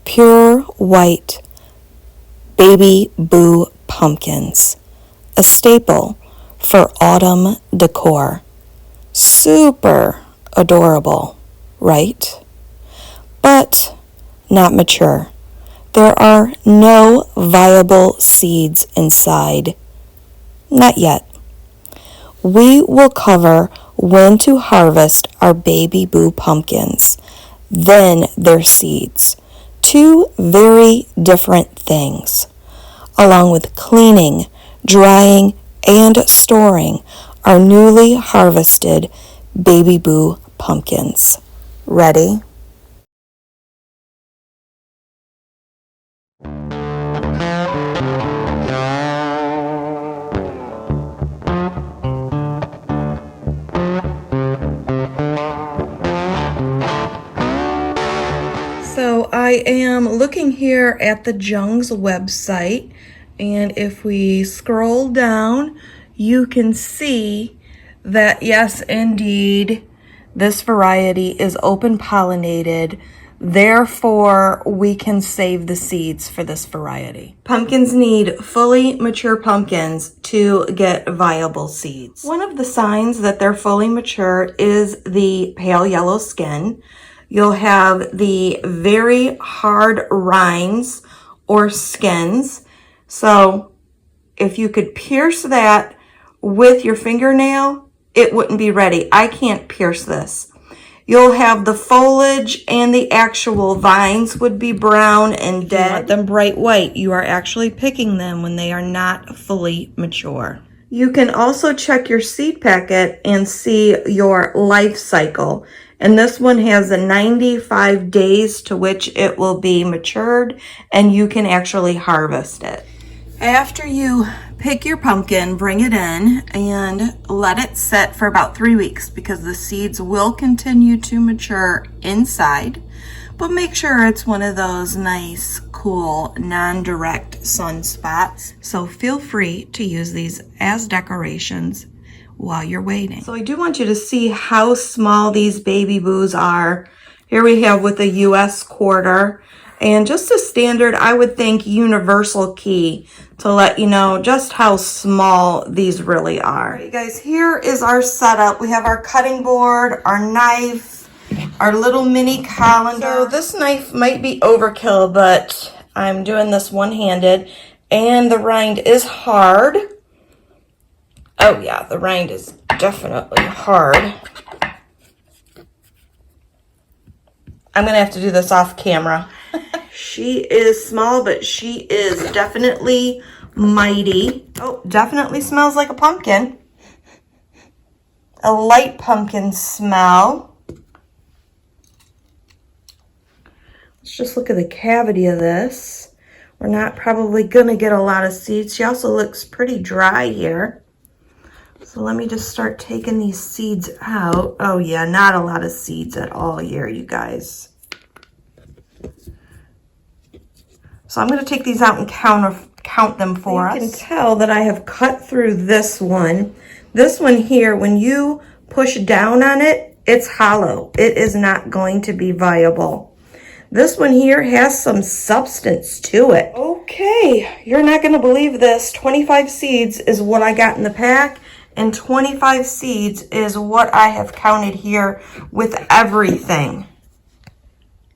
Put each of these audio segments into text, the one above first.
Pure white Baby Boo pumpkins, a staple for autumn decor. Super adorable, right? But not mature. There are no viable seeds inside. Not yet. We will cover when to harvest our Baby Boo pumpkins, then their seeds. Two very different things, along with cleaning, drying, and storing our newly harvested Baby Boo pumpkins. Ready? So I am looking here at the Jung's website, and if we scroll down, you can see that yes, indeed, this variety is open pollinated. Therefore, we can save the seeds for this variety. Pumpkins need fully mature pumpkins to get viable seeds. One of the signs that they're fully mature is the pale yellow skin. You'll have the very hard rinds or skins. So if you could pierce that with your fingernail, it wouldn't be ready. I can't pierce this. You'll have the foliage and the actual vines would be brown and dead. You want them bright white. You are actually picking them when they are not fully mature. You can also check your seed packet and see your life cycle. And this one has a 95 days to which it will be matured and you can actually harvest it. After you pick your pumpkin, bring it in and let it set for about 3 weeks because the seeds will continue to mature inside. But make sure it's one of those nice, cool, non-direct sun spots. So feel free to use these as decorations while you're waiting. So I do want you to see how small these Baby Boos are. Here we have with a US quarter and just a standard, I would think, universal key to let you know just how small these really are. All right, guys, here is our setup. We have our cutting board, our knife, our little mini colander. So this knife might be overkill, but I'm doing this one-handed and the rind is hard. Oh yeah, the rind is definitely hard. I'm gonna have to do this off camera. She is small, but she is definitely mighty. Oh, definitely smells like a pumpkin. A light pumpkin smell. Let's just look at the cavity of this. We're not probably gonna get a lot of seeds. She also looks pretty dry here. So let me just start taking these seeds out. Oh yeah, not a lot of seeds at all here, you guys. So I'm going to take these out and count them for us. You can tell that I have cut through this one. This one here, when you push down on it, it's hollow. It is not going to be viable. This one here has some substance to it. Okay, you're not going to believe this. 25 seeds is what I got in the pack, and 25 seeds is what I have counted here with everything.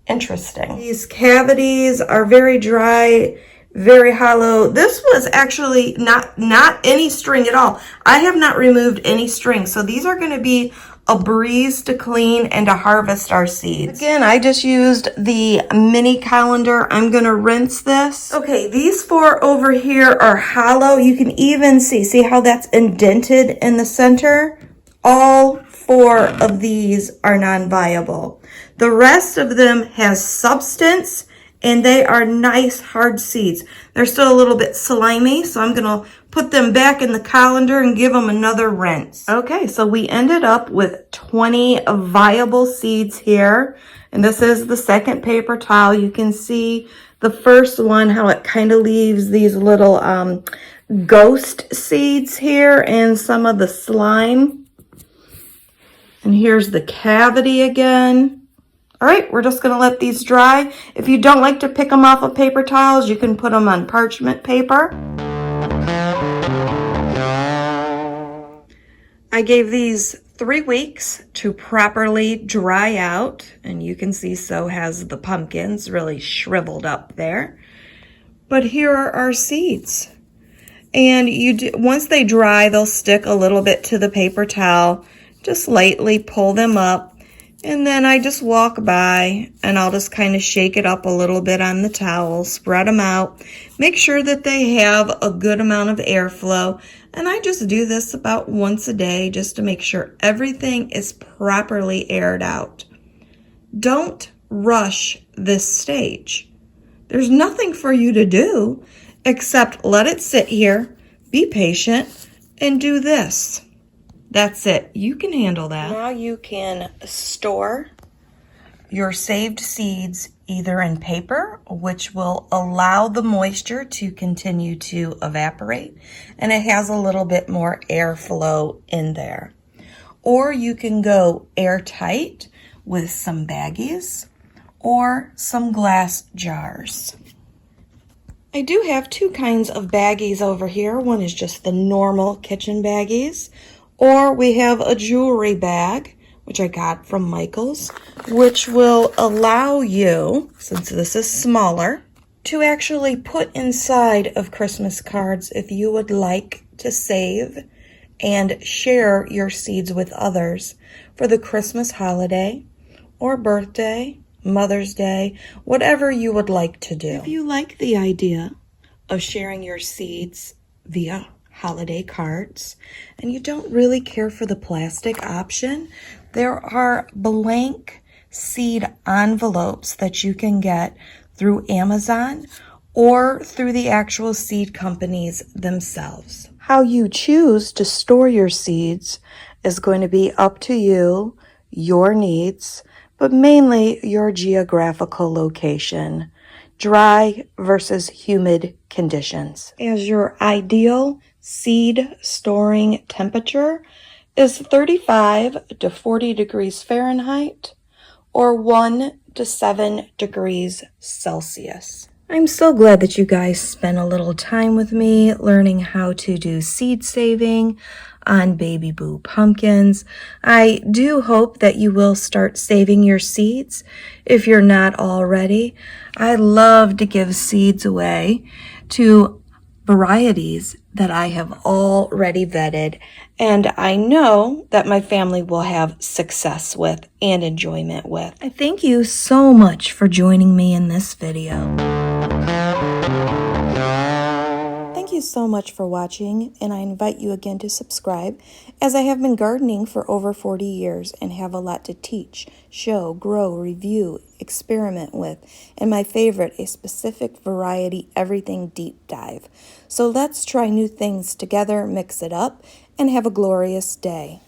Interesting. These cavities are very dry, very hollow. This was actually not any string at all. I have not removed any string. So these are going to be a breeze to clean and to harvest our seeds. Again, I just used the mini colander. I'm going to rinse this. Okay, these four over here are hollow. You can even see how that's indented in the center? All four of these are non-viable. The rest of them has substance and they are nice hard seeds. They're still a little bit slimy, so I'm gonna put them back in the colander and give them another rinse. Okay, so we ended up with 20 viable seeds here. And this is the second paper towel. You can see the first one, how it kind of leaves these little ghost seeds here and some of the slime. And here's the cavity again. All right, we're just going to let these dry. If you don't like to pick them off of paper towels, you can put them on parchment paper. I gave these 3 weeks to properly dry out, and you can see so has the pumpkins really shriveled up there. But here are our seeds. And once they dry, they'll stick a little bit to the paper towel. Just lightly pull them up, and then I just walk by and I'll just kind of shake it up a little bit on the towel, spread them out, make sure that they have a good amount of airflow. And I just do this about once a day just to make sure everything is properly aired out. Don't rush this stage. There's nothing for you to do except let it sit here, be patient, and do this. That's it. You can handle that. Now you can store your saved seeds either in paper, which will allow the moisture to continue to evaporate, and it has a little bit more airflow in there. Or you can go airtight with some baggies or some glass jars. I do have 2 kinds of baggies over here. One is just the normal kitchen baggies, or we have a jewelry bag, which I got from Michaels, which will allow you, since this is smaller, to actually put inside of Christmas cards if you would like to save and share your seeds with others for the Christmas holiday or birthday, Mother's Day, whatever you would like to do. If you like the idea of sharing your seeds via holiday cards and you don't really care for the plastic option, there are blank seed envelopes that you can get through Amazon or through the actual seed companies themselves. How you choose to store your seeds is going to be up to you, your needs, but mainly your geographical location, dry versus humid conditions. As your ideal seed storing temperature is 35 to 40 degrees Fahrenheit or 1 to 7 degrees Celsius. I'm so glad that you guys spent a little time with me learning how to do seed saving on Baby Boo pumpkins. I do hope that you will start saving your seeds if you're not already. I love to give seeds away to varieties that I have already vetted and I know that my family will have success with and enjoyment with. I thank you so much for joining me in this video. Thank you so much for watching, and I invite you again to subscribe, as I have been gardening for over 40 years and have a lot to teach, show, grow, review, experiment with, and my favorite, a specific variety everything deep dive. So let's try new things together, mix it up, and have a glorious day.